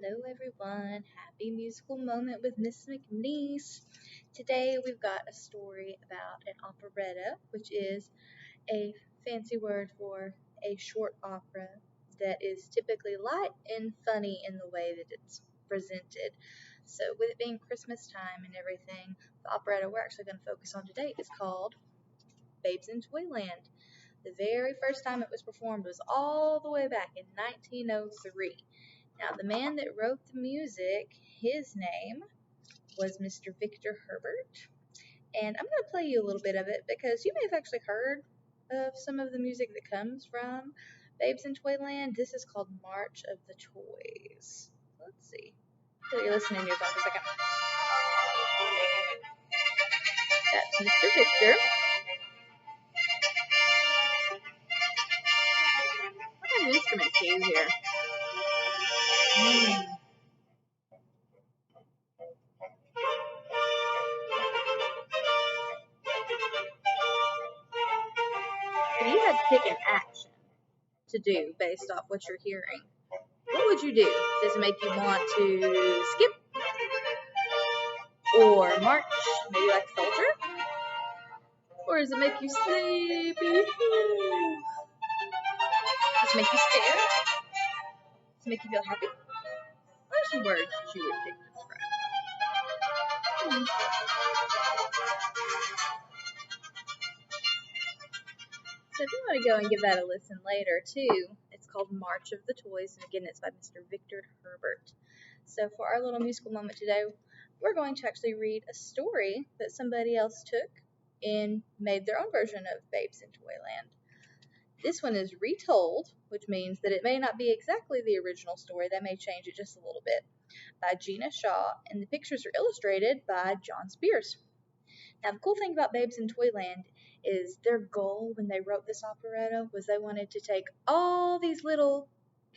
Hello, everyone. Happy musical moment with Miss McNeese. Today we've got a story about an operetta, which is a fancy word for a short opera that is typically light and funny in the way that it's presented. So, with it being Christmas time and everything, the operetta we're actually going to focus on today is called Babes in Toyland. The very first time it was performed was all the way back in 1903. Now, the man that wrote the music, his name was Mr. Victor Herbert. And I'm going to play you a little bit of it because you may have actually heard of some of the music that comes from Babes in Toyland. This is called March of the Toys. Let's see. So you're listening to your phone for a second. That's Mr. Victor. What kind of instruments do you hear? If you had to pick an action to do based off what you're hearing, what would you do? Does it make you want to skip or march, maybe like a soldier? Or does it make you sleepy? Does it make you scared? Does it make you feel happy? What are some words that you would pick to describe? So if you want to go and give that a listen later too, it's called March of the Toys, and again it's by Mr. Victor Herbert. So for our little musical moment today, we're going to actually read a story that somebody else took and made their own version of Babes in Toyland. This one is retold, which means that it may not be exactly the original story. They may change it just a little bit, by Gina Shaw, and the pictures are illustrated by John Spears. Now, the cool thing about Babes in Toyland is their goal when they wrote this operetta was they wanted to take all these little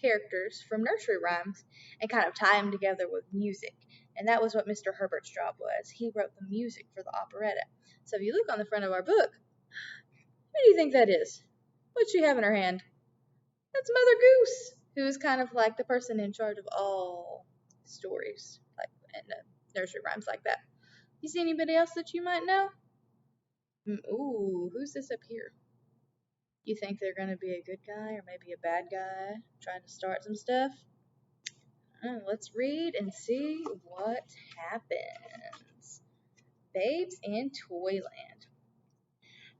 characters from nursery rhymes and kind of tie them together with music. And that was what Mr. Herbert's job was. He wrote the music for the operetta. So if you look on the front of our book, who do you think that is? What's she have in her hand? That's Mother Goose, who is kind of like the person in charge of all stories, like and nursery rhymes like that. You see anybody else that you might know? Ooh, who's this up here? You think they're going to be a good guy or maybe a bad guy trying to start some stuff? Let's read and see what happens. Babes in Toyland.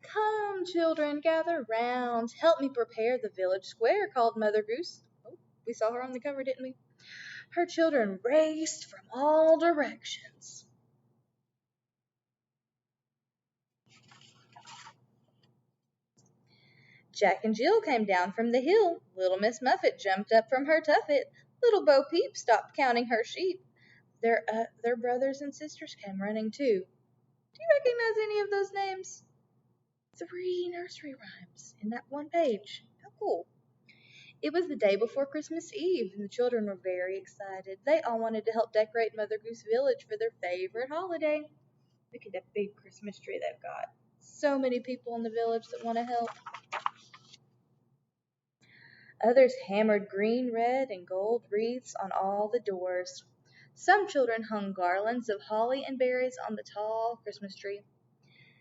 Come, children, gather round. Help me prepare the village square, called Mother Goose. Oh, we saw her on the cover, didn't we? Her children raced from all directions. Jack and Jill came down from the hill. Little Miss Muffet jumped up from her tuffet. Little Bo Peep stopped counting her sheep. Their brothers and sisters came running too. Do you recognize any of those names? 3 nursery rhymes in that one page. How cool. It was the day before Christmas Eve, and the children were very excited. They all wanted to help decorate Mother Goose Village for their favorite holiday. Look at that big Christmas tree they've got. So many people in the village that want to help. Others hammered green, red, and gold wreaths on all the doors. Some children hung garlands of holly and berries on the tall Christmas tree,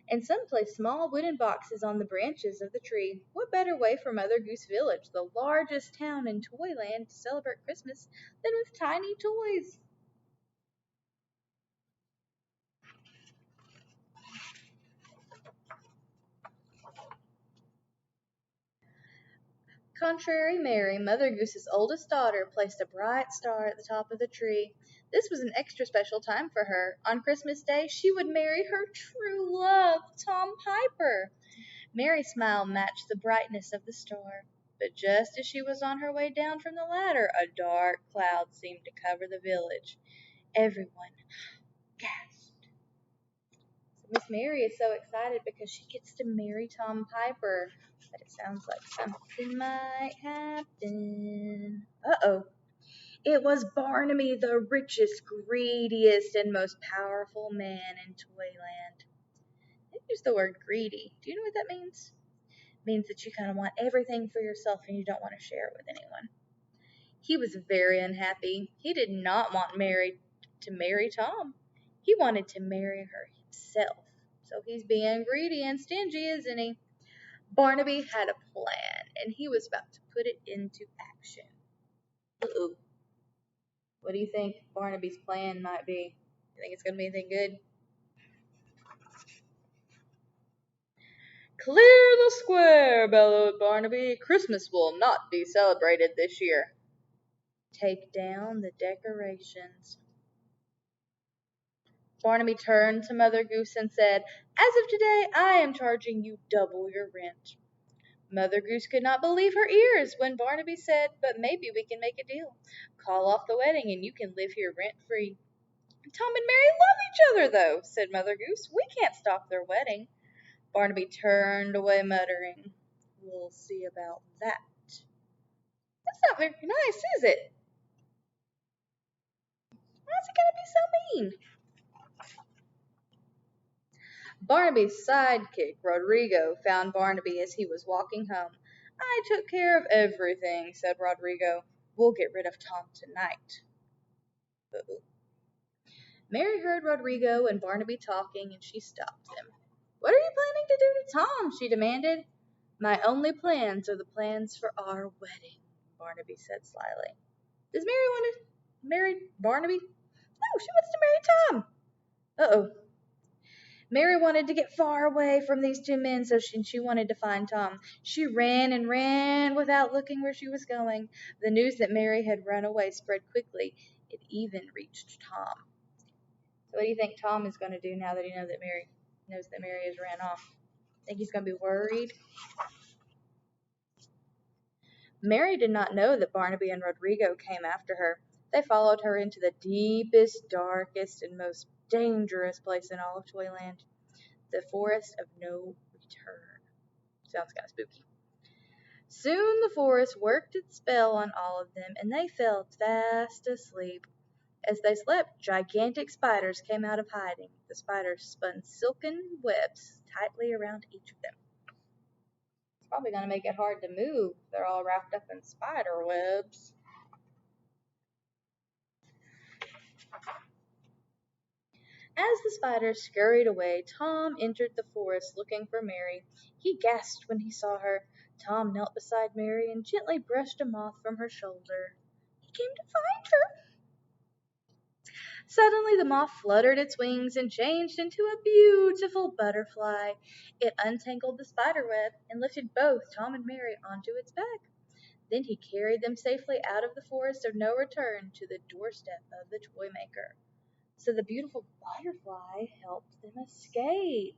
and some placed small wooden boxes on the branches of the tree. What better way for Mother Goose Village, the largest town in Toyland, to celebrate Christmas than with tiny toys? Contrary Mary, Mother Goose's oldest daughter, placed a bright star at the top of the tree. This was an extra special time for her. On Christmas Day, she would marry her true love, Tom Piper. Mary's smile matched the brightness of the star. But just as she was on her way down from the ladder, a dark cloud seemed to cover the village. Everyone gasped. Miss Mary is so excited because she gets to marry Tom Piper. But it sounds like something might happen. Uh-oh. It was Barnaby, the richest, greediest, and most powerful man in Toyland. I use the word greedy. Do you know what that means? It means that you kind of want everything for yourself and you don't want to share it with anyone. He was very unhappy. He did not want Mary to marry Tom. He wanted to marry her himself. So he's being greedy and stingy, isn't he? Barnaby had a plan, and he was about to put it into action. Uh-oh. What do you think Barnaby's plan might be? You think it's going to be anything good? Clear the square, bellowed Barnaby. Christmas will not be celebrated this year. Take down the decorations. Barnaby turned to Mother Goose and said, "As of today, I am charging you double your rent." Mother Goose could not believe her ears when Barnaby said, "But maybe we can make a deal. Call off the wedding and you can live here rent-free." "Tom and Mary love each other, though," said Mother Goose. "We can't stop their wedding." Barnaby turned away, muttering, "We'll see about that." That's not very nice, is it? Why's it going to be so mean? Barnaby's sidekick, Rodrigo, found Barnaby as he was walking home. "I took care of everything," said Rodrigo. "We'll get rid of Tom tonight." Uh-oh. Mary heard Rodrigo and Barnaby talking, and she stopped them. "What are you planning to do to Tom?" she demanded. "My only plans are the plans for our wedding," Barnaby said slyly. "Does Mary want to marry Barnaby?" "No, she wants to marry Tom." Uh-oh. Mary wanted to get far away from these two men, so she wanted to find Tom. She ran and ran without looking where she was going. The news that Mary had run away spread quickly. It even reached Tom. So what do you think Tom is going to do now that he knows that Mary has ran off? Think he's going to be worried? Mary did not know that Barnaby and Rodrigo came after her. They followed her into the deepest, darkest, and most dangerous place in all of Toyland, the Forest of No Return. Sounds kind of spooky. Soon the forest worked its spell on all of them, and they fell fast asleep. As they slept, gigantic spiders came out of hiding. The spiders spun silken webs tightly around each of them. It's probably going to make it hard to move. They're all wrapped up in spider webs. As the spiders scurried away, Tom entered the forest looking for Mary. He gasped when he saw her. Tom knelt beside Mary and gently brushed a moth from her shoulder. He came to find her. Suddenly the moth fluttered its wings and changed into a beautiful butterfly. It untangled the spider web and lifted both Tom and Mary onto its back. Then he carried them safely out of the forest of no return to the doorstep of the toy maker. So the beautiful butterfly helped them escape.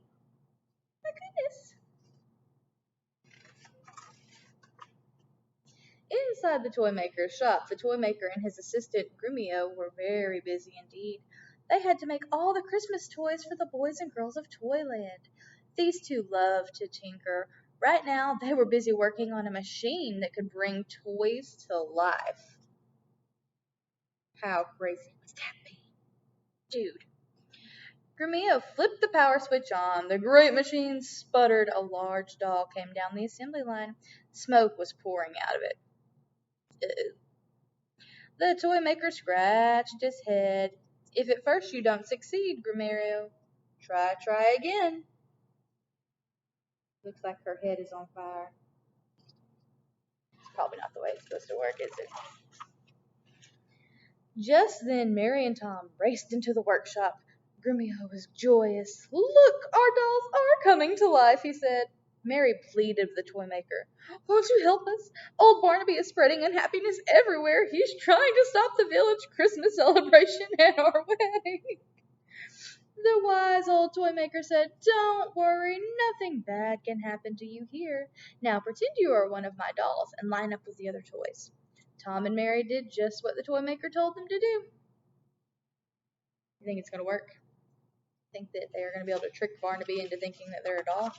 My goodness. Inside the toy maker's shop, the toy maker and his assistant Grumio were very busy indeed. They had to make all the Christmas toys for the boys and girls of Toyland. These two loved to tinker. Right now, they were busy working on a machine that could bring toys to life. How crazy would that be? Dude. Grumio flipped the power switch on. The great machine sputtered. A large doll came down the assembly line. Smoke was pouring out of it. The toy maker scratched his head. "If at first you don't succeed, Grumio, try again." Looks like her head is on fire. It's probably not the way it's supposed to work, is it? Just then, Mary and Tom raced into the workshop. Grumio was joyous. "Look, our dolls are coming to life," he said. Mary pleaded with the toy maker. "Won't you help us? Old Barnaby is spreading unhappiness everywhere. He's trying to stop the village Christmas celebration and our wedding." The wise old toy maker said, "Don't worry, nothing bad can happen to you here. Now pretend you are one of my dolls and line up with the other toys." Tom and Mary did just what the toy maker told them to do. You think it's going to work? Think that they are going to be able to trick Barnaby into thinking that they're a doll?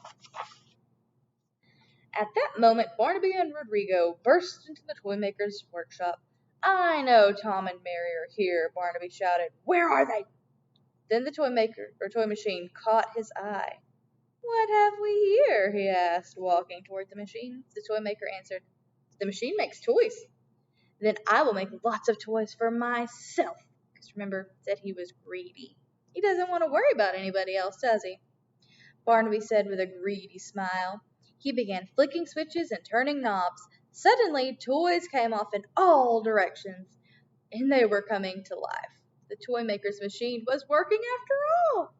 At that moment, Barnaby and Rodrigo burst into the toy maker's workshop. "I know Tom and Mary are here," Barnaby shouted. "Where are they?" Then the toy machine caught his eye. "What have we here?" he asked, walking toward the machine. The toy maker answered, "The machine makes toys." Then I will make lots of toys for myself. Because remember, said he was greedy. He doesn't want to worry about anybody else, does he? Barnaby said with a greedy smile. He began flicking switches and turning knobs. Suddenly, toys came off in all directions, and they were coming to life. The toy maker's machine was working after all.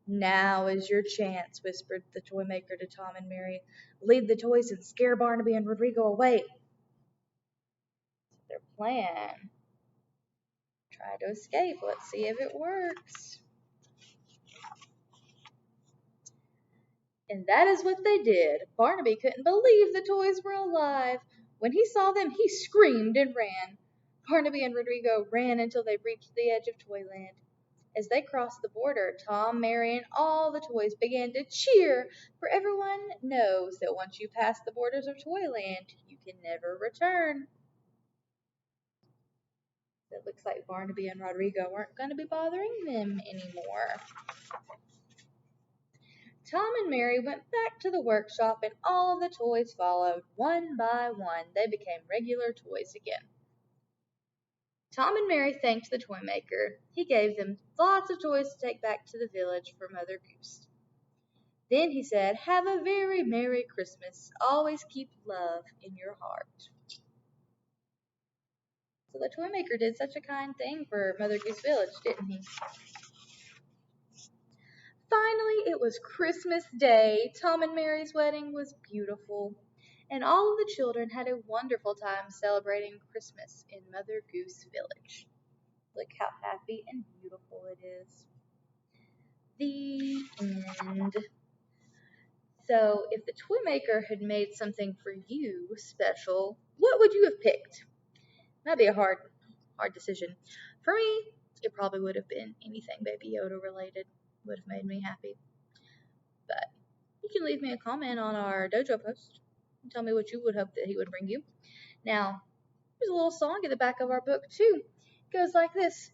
Now is your chance, whispered the toy maker to Tom and Mary. Lead the toys and scare Barnaby and Rodrigo away. Their plan. Try to escape. Let's see if it works. And that is what they did. Barnaby couldn't believe the toys were alive. When he saw them, he screamed and ran. Barnaby and Rodrigo ran until they reached the edge of Toyland. As they crossed the border, Tom, Mary, and all the toys began to cheer, for everyone knows that once you pass the borders of Toyland, you can never return. It looks like Barnaby and Rodrigo aren't going to be bothering them anymore. Tom and Mary went back to the workshop, and all of the toys followed. One by one, they became regular toys again. Tom and Mary thanked the toy maker. He gave them lots of toys to take back to the village for Mother Goose. Then he said, "Have a very Merry Christmas. Always keep love in your heart." So the toy maker did such a kind thing for Mother Goose Village, didn't he? Finally, it was Christmas Day. Tom and Mary's wedding was beautiful, and all of the children had a wonderful time celebrating Christmas in Mother Goose Village. Look how happy and beautiful it is. The end. So, if the toy maker had made something for you special, what would you have picked? That'd be a hard decision. For me, it probably would have been anything Baby Yoda related. Would have made me happy. But you can leave me a comment on our dojo post and tell me what you would hope that he would bring you. Now, there's a little song in the back of our book too. It goes like this.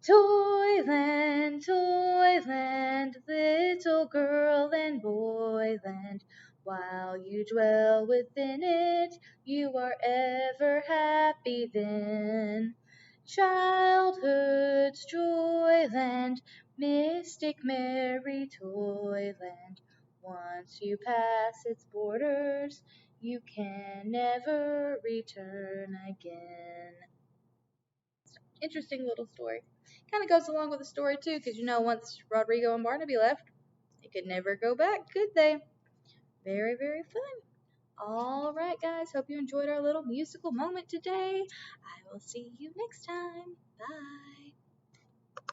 Toyland, Toyland, little girl and boyland. While you dwell within it, you are ever happy then. Childhood's joyland, mystic merry Toyland. Once you pass its borders, you can never return again. Interesting little story. Kind of goes along with the story too, because once Rodrigo and Barnaby left, they could never go back, could they? Very, very fun. All right, guys. Hope you enjoyed our little musical moment today. I will see you next time. Bye.